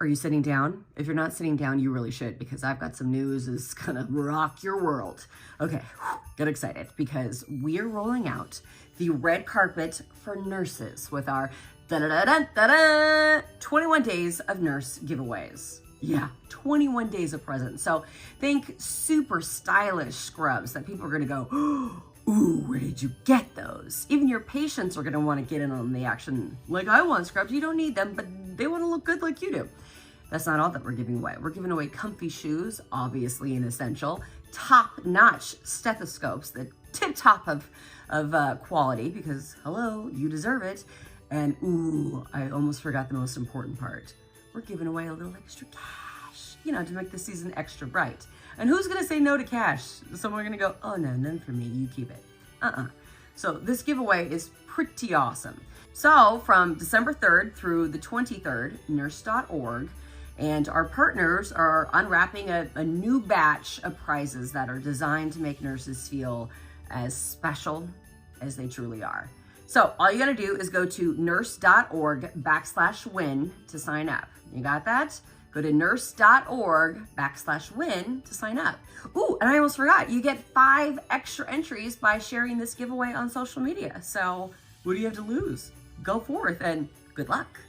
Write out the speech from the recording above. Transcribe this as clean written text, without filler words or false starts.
Are you sitting down? If you're not sitting down, you really should, because I've got some news that's gonna rock your world. Okay, get excited, because we're rolling out the red carpet for nurses with our 21 days of nurse giveaways. Yeah, 21 days of presents. So think super stylish scrubs that people are gonna go, ooh, where did you get those? Even your patients are gonna wanna get in on the action. Like, I want scrubs, you don't need them, but they wanna look good like you do. That's not all that we're giving away. We're giving away comfy shoes, obviously an essential, top-notch stethoscopes, the tip-top of quality, because hello, you deserve it. And ooh, I almost forgot the most important part. We're giving away a little extra cash, you know, to make the season extra bright. And who's gonna say no to cash? Someone gonna go, oh no, none for me, you keep it. So this giveaway is pretty awesome. So from December 3rd through the 23rd, Nurse.org, and our partners are unwrapping a new batch of prizes that are designed to make nurses feel as special as they truly are. So all you gotta do is go to nurse.org/win to sign up. You got that? Go to nurse.org/win to sign up. Ooh, and I almost forgot, you get 5 extra entries by sharing this giveaway on social media. So what do you have to lose? Go forth and good luck.